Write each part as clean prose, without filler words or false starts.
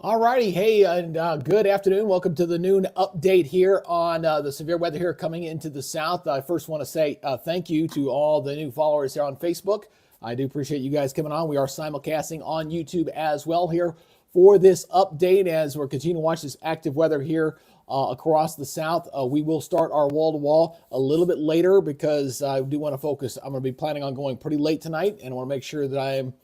All righty. Hey, and good afternoon. Welcome to the noon update here on the severe weather here coming into the south. I first want to say thank you to all the new followers here on Facebook. I do appreciate you guys coming on. We are simulcasting on YouTube as well here for this update as we're continuing to watch this active weather here across the south. We will start our wall-to-wall a little bit later because I do want to focus. I'm going to be planning on going pretty late tonight, and I want to make sure that I am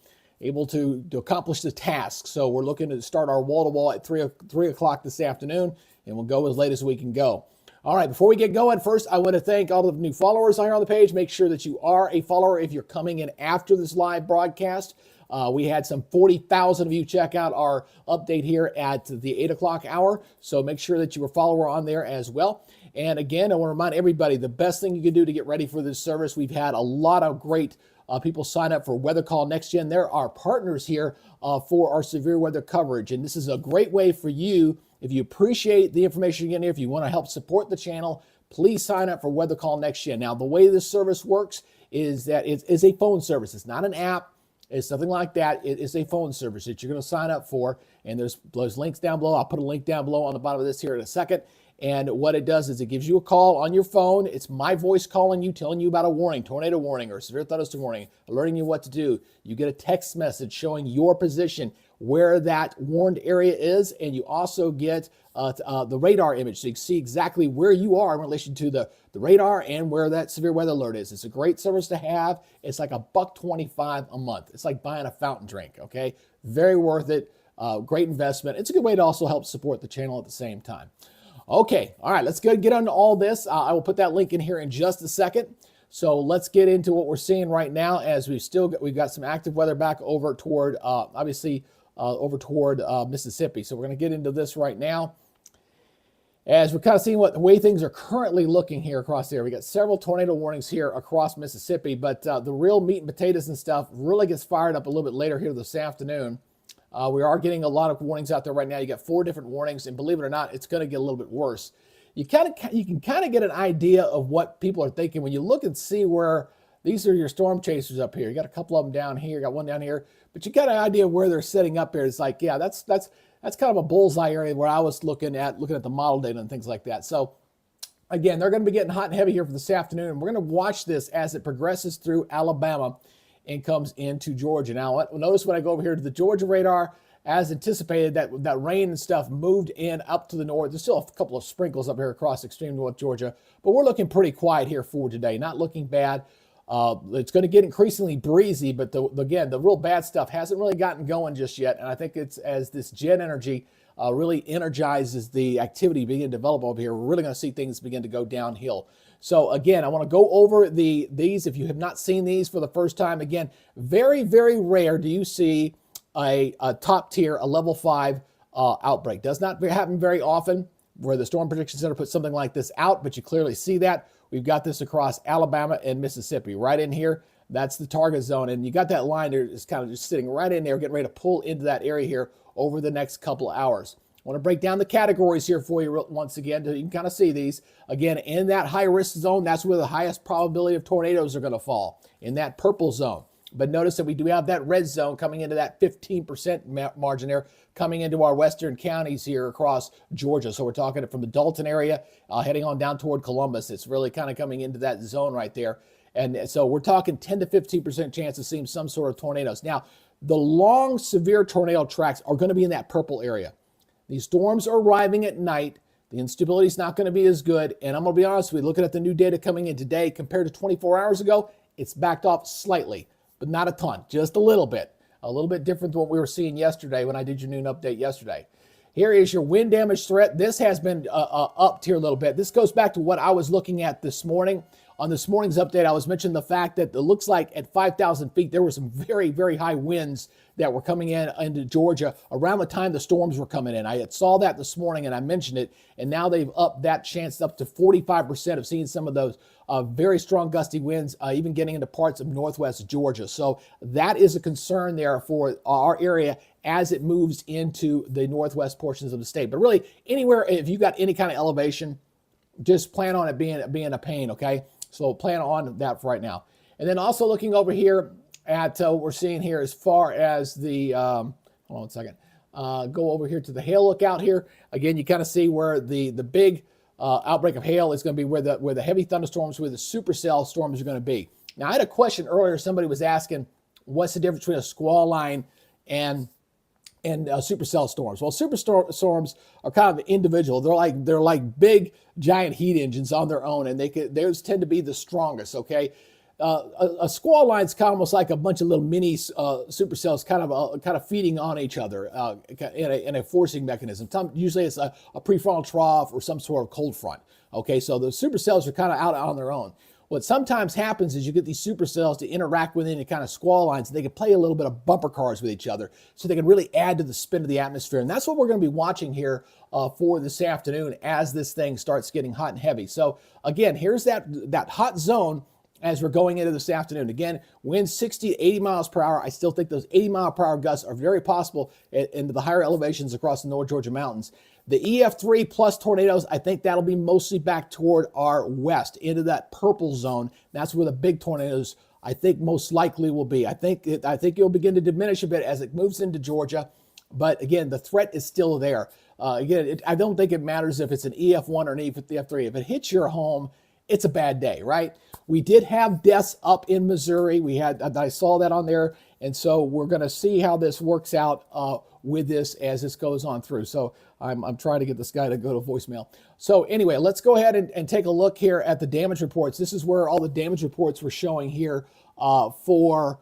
able to accomplish the task. So we're looking to start our wall-to-wall at 3 o'clock this afternoon, and we'll go as late as we can go. All right, before we get going, first I want to thank all of the new followers here on the page. Make sure that you are a follower if you're coming in after this live broadcast. We had some 40,000 of you check out our update here at the 8 o'clock hour, so make sure that you are a follower on there as well. And again, I want to remind everybody, the best thing you can do to get ready for this service, we've had a lot of great people sign up for Weather Call Next Gen. There are partners here for our severe weather coverage. And this is a great way for you, if you appreciate the information you're getting here, if you want to help support the channel, please sign up for Weather Call Next Gen. Now, the way this service works is that it is a phone service. It's not an app. It's nothing like that. It is a phone service that you're going to sign up for. And there's those links down below. I'll put a link down below on the bottom of this here in a second. And what it does is it gives you a call on your phone. It's my voice calling you, telling you about a warning, tornado warning or severe thunderstorm warning, alerting you what to do. You get a text message showing your position, where that warned area is, and you also get the radar image so you can see exactly where you are in relation to the radar and where that severe weather alert is. It's a great service to have. It's like $1.25 a month. It's like buying a fountain drink, okay? Very worth it. Great investment. It's a good way to also help support the channel at the same time. Okay, all right, let's go get into all this. I will put that link in here in just a second. So let's get into what we're seeing right now as we've got some active weather back over toward, over toward Mississippi. So we're going to get into this right now as we're kind of seeing the way things are currently looking here across the area. We got several tornado warnings here across Mississippi, but the real meat and potatoes and stuff really gets fired up a little bit later here this afternoon. We are getting a lot of warnings out there right now. You got 4 different warnings, and believe it or not, it's going to get a little bit worse. You can kind of get an idea of what people are thinking when you look and see where these are your storm chasers up here. You got a couple of them down here, you got one down here, but you got an idea of where they're setting up here. It's like, yeah, that's kind of a bullseye area where I was looking at the model data and things like that. So again, they're going to be getting hot and heavy here for this afternoon, and we're going to watch this as it progresses through Alabama and comes into Georgia. Now, notice when I go over here to the Georgia radar, as anticipated, that rain and stuff moved in up to the north. There's still a couple of sprinkles up here across extreme North Georgia, but we're looking pretty quiet here for today. Not looking bad. It's going to get increasingly breezy, but again, the real bad stuff hasn't really gotten going just yet. And I think it's as this jet energy really energizes the activity beginning to develop over here, we're really going to see things begin to go downhill. So again, I want to go over these. If you have not seen these for the first time, again, very, very rare do you see a top tier, a level 5 outbreak. Does not happen very often where the Storm Prediction Center puts something like this out, but you clearly see that. We've got this across Alabama and Mississippi. Right in here, that's the target zone. And you got that line there is kind of just sitting right in there, getting ready to pull into that area here over the next couple of hours. I want to break down the categories here for you once again, so you can kind of see these. Again, in that high-risk zone, that's where the highest probability of tornadoes are going to fall, in that purple zone. But notice that we do have that red zone coming into that 15% margin there, coming into our western counties here across Georgia. So we're talking from the Dalton area, heading on down toward Columbus. It's really kind of coming into that zone right there. And so we're talking 10 to 15% chance of seeing some sort of tornadoes. Now, the long, severe tornado tracks are going to be in that purple area. These storms are arriving at night. The instability is not going to be as good. And I'm going to be honest with you, looking at the new data coming in today compared to 24 hours ago, it's backed off slightly, but not a ton, just a little bit different than what we were seeing yesterday when I did your noon update yesterday. Here is your wind damage threat. This has been upped here a little bit. This goes back to what I was looking at this morning. On this morning's update, I was mentioning the fact that it looks like at 5,000 feet, there were some very, very high winds that were coming into Georgia around the time the storms were coming in. I saw that this morning and I mentioned it, and now they've upped that chance up to 45% of seeing some of those very strong gusty winds, even getting into parts of northwest Georgia. So that is a concern there for our area as it moves into the northwest portions of the state. But really, anywhere, if you got any kind of elevation, just plan on it being a pain, okay? So plan on that for right now. And then also looking over here at what we're seeing here as far as the, hold on a second, go over here to the hail lookout here. Again, you kind of see where the big outbreak of hail is going to be where the heavy thunderstorms, where the supercell storms are going to be. Now, I had a question earlier. Somebody was asking, what's the difference between a squall line and supercell storms? Well, superstorms are kind of individual. They're like big giant heat engines on their own, and those tend to be the strongest. Okay, a squall line is kind of almost like a bunch of little mini supercells, kind of feeding on each other in a forcing mechanism. Usually, it's a prefrontal trough or some sort of cold front. Okay, so the supercells are kind of out on their own. What sometimes happens is you get these supercells to interact with any kind of squall lines, and they can play a little bit of bumper cars with each other, so they can really add to the spin of the atmosphere. And that's what we're going to be watching here for this afternoon as this thing starts getting hot and heavy. So again, here's that hot zone as we're going into this afternoon. Again, winds 60 to 80 miles per hour. I still think those 80 mile per hour gusts are very possible into the higher elevations across the North Georgia mountains. The EF3 plus tornadoes, I think that'll be mostly back toward our west, into that purple zone. That's where the big tornadoes, I think, most likely will be. I think it'll begin to diminish a bit as it moves into Georgia. But again, the threat is still there. I don't think it matters if it's an EF1 or an EF3. If it hits your home, it's a bad day, right? We did have deaths up in Missouri. I saw that on there. And so we're going to see how this works out with this as this goes on through. So I'm trying to get this guy to go to voicemail. So anyway, let's go ahead and take a look here at the damage reports. This is where all the damage reports were showing here for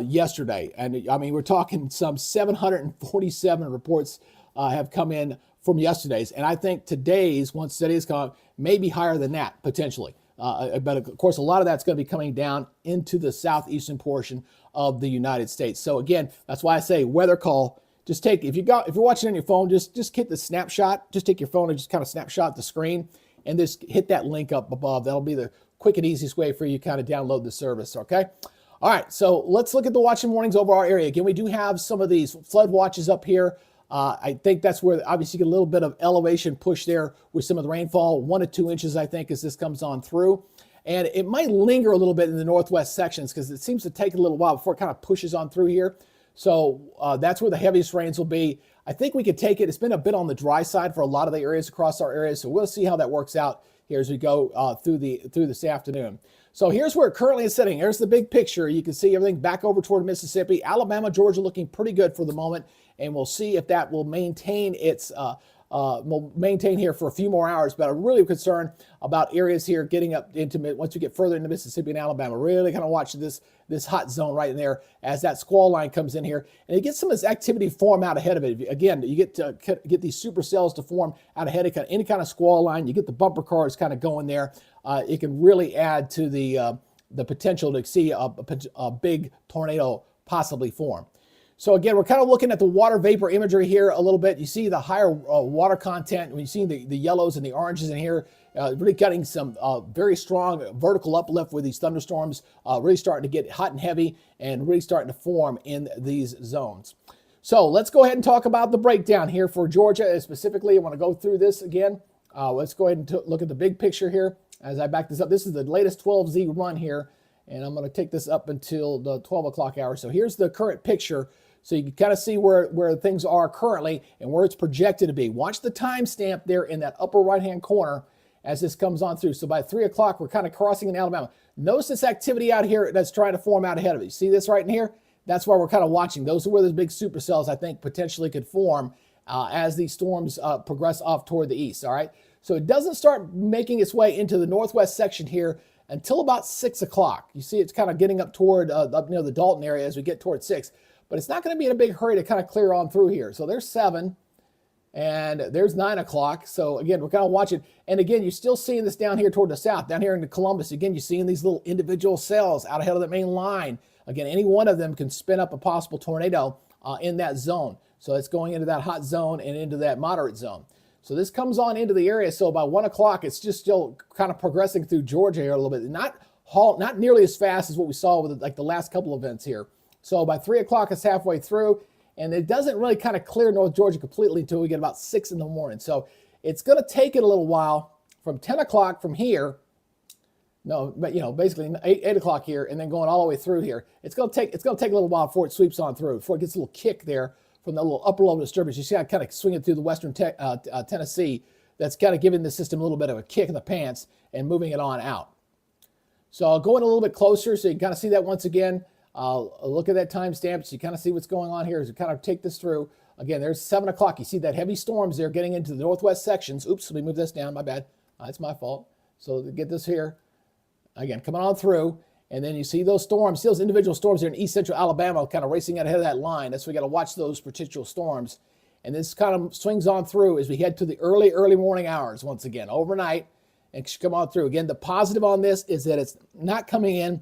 yesterday. And I mean, we're talking some 747 reports have come in from yesterday's. And I think today's, once today's come, may be higher than that potentially. But of course, a lot of that's going to be coming down into the southeastern portion of the United States. So again, that's why I say weather call. Just take, if you're watching on your phone, just hit the snapshot. Just take your phone and just kind of snapshot the screen and just hit that link up above. That'll be the quick and easiest way for you to kind of download the service, okay? All right, so let's look at the watching warnings over our area. Again, we do have some of these flood watches up here. I think that's where obviously you get a little bit of elevation push there with some of the rainfall, 1 to 2 inches, I think, as this comes on through. And it might linger a little bit in the northwest sections because it seems to take a little while before it kind of pushes on through here. So that's where the heaviest rains will be. I think we could take it. It's been a bit on the dry side for a lot of the areas across our areas. So we'll see how that works out here as we go through this afternoon. So here's where it currently is sitting. Here's the big picture. You can see everything back over toward Mississippi. Alabama, Georgia looking pretty good for the moment. and we'll see if that will maintain its will maintain here for a few more hours. But I'm really concerned about areas here getting up into once you get further into Mississippi and Alabama. Really kind of watch this hot zone right in there as that squall line comes in here, and you get some of this activity form out ahead of it. Again, you get these supercells to form out ahead of any kind of squall line. You get the bumper cars kind of going there. It can really add to the potential to see a big tornado possibly form. So again, we're kind of looking at the water vapor imagery here a little bit. You see the higher water content when you see the yellows and the oranges in here, really getting some very strong vertical uplift with these thunderstorms really starting to get hot and heavy and really starting to form in these zones. So let's go ahead and talk about the breakdown here for Georgia specifically. I want to go through this again. Let's go ahead and look at the big picture here as I back this up. This is the latest 12Z run here, and I'm going to take this up until the 12 o'clock hour. So here's the current picture. So you can kind of see where things are currently and where it's projected to be. Watch the timestamp there in that upper right-hand corner as this comes on through. So by 3 o'clock, we're kind of crossing in Alabama. Notice this activity out here that's trying to form out ahead of it. You see this right in here? That's why we're kind of watching. Those are where those big supercells, I think, potentially could form as these storms progress off toward the east, all right? So it doesn't start making its way into the northwest section here until about 6 o'clock. You see it's kind of getting up toward up near the Dalton area as we get toward 6. But it's not going to be in a big hurry to kind of clear on through here. So there's 7, and there's 9 o'clock. So again, we're kind of watching. And again, you're still seeing this down here toward the south, down here in Columbus. Again, you're seeing these little individual cells out ahead of the main line. Again, any one of them can spin up a possible tornado in that zone. So it's going into that hot zone and into that moderate zone. So this comes on into the area. So by 1 o'clock, it's just still kind of progressing through Georgia here a little bit. Not nearly as fast as what we saw with like the last couple events here. So by 3 o'clock, it's halfway through, and it doesn't really kind of clear North Georgia completely until we get about 6 in the morning. So it's going to take it a little while from 10 o'clock from here. No, but basically 8 o'clock here, and then going all the way through here. It's going to take a little while before it sweeps on through, before it gets a little kick there from the little upper level disturbance. You see how kind of swinging through the western Tennessee. That's kind of giving the system a little bit of a kick in the pants and moving it on out. So I'll go in a little bit closer so you can kind of see that once again. Look at that timestamp so you kind of see what's going on here as we kind of take this through. Again, there's 7 o'clock. You see that heavy storms there getting into the northwest sections. Oops, let me move this down. My bad. That's my fault. So to get this here, again, coming on through. And then you see those storms, see those individual storms there in east central Alabama kind of racing out ahead of that line. That's why we got to watch those particular storms. And this kind of swings on through as we head to the early morning hours once again, overnight. And should come on through. Again, the positive on this is that it's not coming in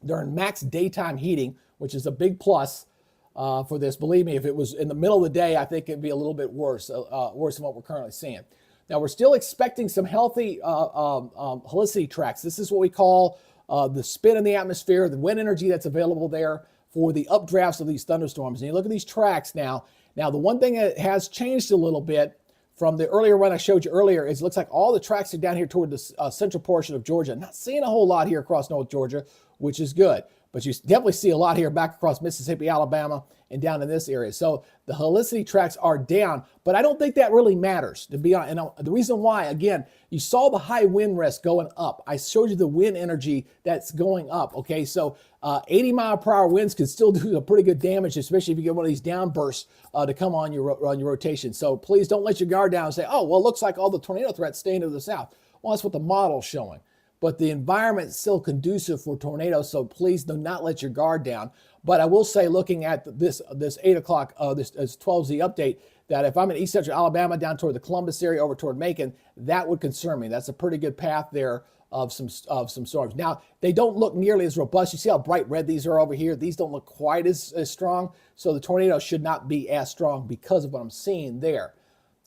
during max daytime heating, which is a big plus for this. Believe me, if it was in the middle of the day, I think it'd be a little bit worse than what we're currently seeing. Now, we're still expecting some healthy helicity tracks. This is what we call the spin in the atmosphere, the wind energy that's available there for the updrafts of these thunderstorms. And you look at these tracks now. Now, the one thing that has changed a little bit from the earlier run I showed you earlier is it looks like all the tracks are down here toward the central portion of Georgia. Not seeing a whole lot here across North Georgia, which is good. But you definitely see a lot here back across Mississippi, Alabama, and down in this area. So the helicity tracks are down, but I don't think that really matters, to be honest. And the reason why, again, you saw the high wind rest going up. I showed you the wind energy that's going up, okay? So 80-mile-per-hour winds can still do a pretty good damage, especially if you get one of these downbursts to come on your rotation. So please don't let your guard down and say, oh, well, it looks like all the tornado threats staying to the south. Well, that's what the model's showing. But the environment is still conducive for tornadoes, so please do not let your guard down. But I will say, looking at this 8 o'clock, this 12Z update, that if I'm in east central Alabama down toward the Columbus area over toward Macon, that would concern me. That's a pretty good path there of some storms. Now, they don't look nearly as robust. You see how bright red these are over here? These don't look quite as strong, so the tornado should not be as strong because of what I'm seeing there.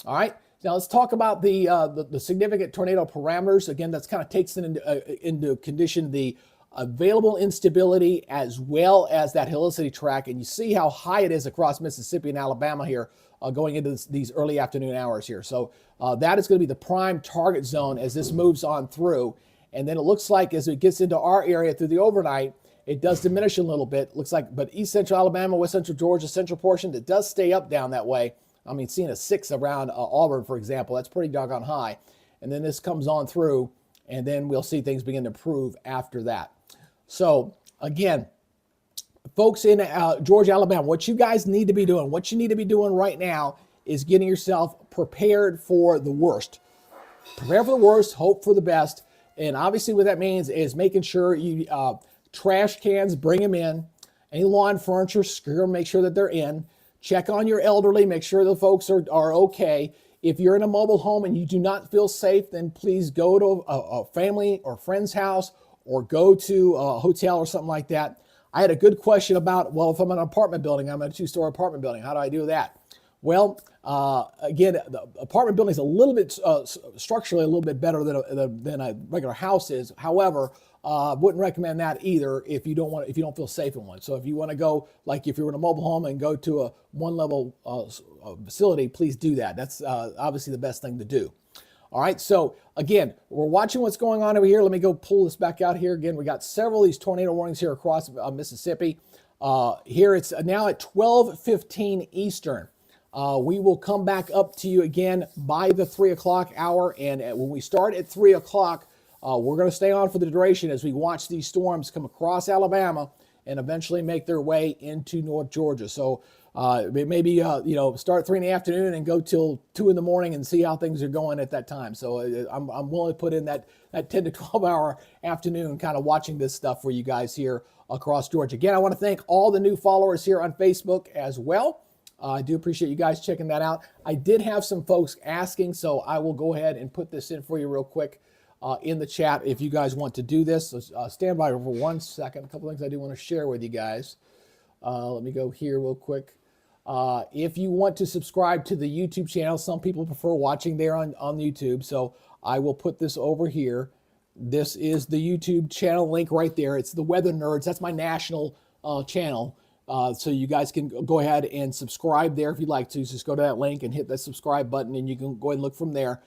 All right. Now let's talk about the significant tornado parameters. Again, that's kind of takes into condition the available instability as well as that helicity track. And you see how high it is across Mississippi and Alabama here going into these early afternoon hours here. So that is going to be the prime target zone as this moves on through. And then it looks like as it gets into our area through the overnight, it does diminish a little bit. Looks like, but east central Alabama, west central Georgia, central portion, it does stay up down that way. I mean, seeing a 6 around Auburn, for example, that's pretty doggone high. And then this comes on through, and then we'll see things begin to improve after that. So, again, folks in Georgia, Alabama, what you guys need to be doing, what you need to be doing right now is getting yourself prepared for the worst. Prepare for the worst, hope for the best. And obviously what that means is making sure you trash cans, bring them in. Any lawn furniture, screw them, make sure that they're in. Check on your elderly, make sure the folks are okay. If you're in a mobile home and you do not feel safe, then please go to a family or friend's house or go to a hotel or something like that. I had a good question about, well, if I'm in an apartment building, I'm in a 2-story apartment building, how do I do that? Well, again, the apartment building is a little bit structurally a little bit better than a regular house is. However, wouldn't recommend that either if you don't feel safe in one. So if you want to go, like if you're in a mobile home and go to a one-level facility, please do that. That's obviously the best thing to do. All right, so again, we're watching what's going on over here. Let me go pull this back out here. Again, we got several of these tornado warnings here across Mississippi. Here it's now at 12:15 Eastern. We will come back up to you again by the 3 o'clock hour. And when we start at 3 o'clock, we're going to stay on for the duration as we watch these storms come across Alabama and eventually make their way into North Georgia. So maybe, start 3 in the afternoon and go till 2 in the morning and see how things are going at that time. So I'm willing to put in that 10 to 12 hour afternoon kind of watching this stuff for you guys here across Georgia. Again, I want to thank all the new followers here on Facebook as well. I do appreciate you guys checking that out. I did have some folks asking, so I will go ahead and put this in for you real quick in the chat if you guys want to do this. So stand by for 1 second. A couple things I do want to share with you guys. Let me go here real quick. If you want to subscribe to the YouTube channel, some people prefer watching there on YouTube, so I will put this over here. This is the YouTube channel link right there. It's the Weather Nerds. That's my national channel. So you guys can go ahead and subscribe there if you'd like to. Just go to that link and hit that subscribe button, and you can go ahead and look from there.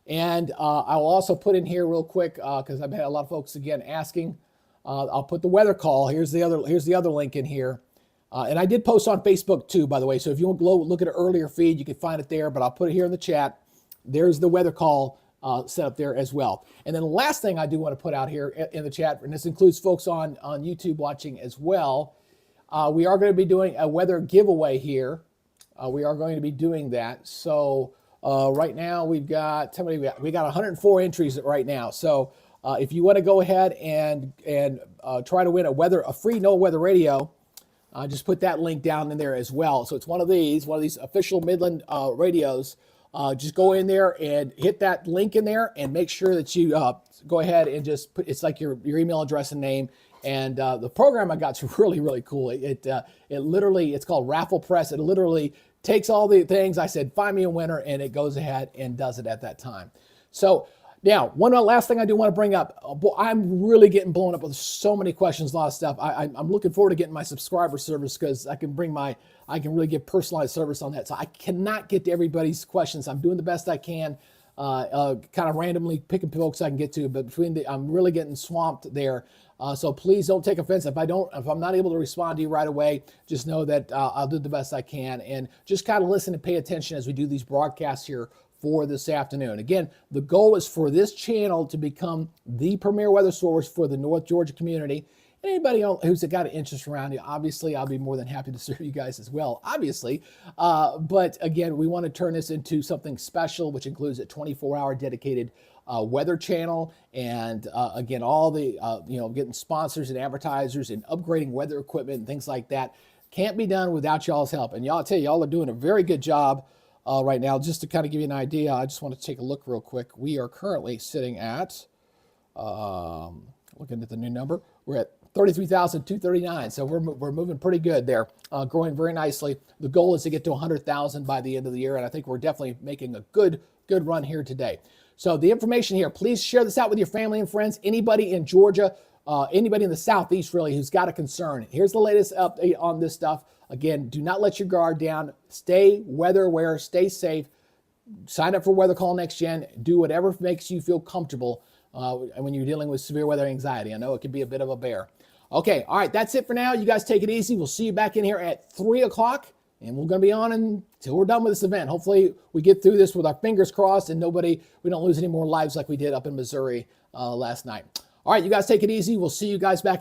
And I'll also put in here real quick because I've had a lot of folks again asking. I'll put the weather call. Here's the other link in here. And I did post on Facebook too, by the way. So if you want to look at an earlier feed, you can find it there. But I'll put it here in the chat. There's the weather call set up there as well. And then the last thing I do want to put out here in the chat, and this includes folks on YouTube watching as well. We are going to be doing a weather giveaway here. We are going to be doing that. So right now we've got, we got 104 entries right now. So if you want to go ahead and try to win a free No Weather Radio, just put that link down in there as well. So it's one of these official Midland radios. Just go in there and hit that link in there and make sure that you go ahead and just put, it's like your email address and name. And the program I got is really, really cool. It literally, it's called Raffle Press. It literally takes all the things I said, find me a winner, and it goes ahead and does it at that time. So now, one last thing I do want to bring up. I'm really getting blown up with so many questions, a lot of stuff. I'm looking forward to getting my subscriber service because I can really give personalized service on that. So I cannot get to everybody's questions. I'm doing the best I can, kind of randomly picking folks I can get to, but I'm really getting swamped there. So please don't take offense if I'm not able to respond to you right away. Just know that I'll do the best I can, and just kind of listen and pay attention as we do these broadcasts here for this afternoon. Again, the goal is for this channel to become the premier weather source for the North Georgia community. And anybody who's got an interest around you, obviously, I'll be more than happy to serve you guys as well, obviously. But again, we want to turn this into something special, which includes a 24-hour dedicated weather channel, and again, all the getting sponsors and advertisers and upgrading weather equipment and things like that can't be done without y'all's help. And y'all, I tell you, y'all are doing a very good job right now. Just to kind of give you an idea, I just want to take a look real quick. We are currently sitting at looking at the new number. We're at 33,239. So we're moving pretty good there, growing very nicely. The goal is to get to 100,000 by the end of the year, and I think we're definitely making a good run here today. So the information here, please share this out with your family and friends. Anybody in Georgia, anybody in the Southeast really who's got a concern. Here's the latest update on this stuff. Again, do not let your guard down. Stay weather aware, stay safe. Sign up for Weather Call Next Gen. Do whatever makes you feel comfortable when you're dealing with severe weather anxiety. I know it can be a bit of a bear. Okay, all right, that's it for now. You guys take it easy. We'll see you back in here at 3 o'clock, and we're going to be on until we're done with this event. Hopefully, we get through this with our fingers crossed and we don't lose any more lives like we did up in Missouri last night. All right, you guys take it easy. We'll see you guys back in.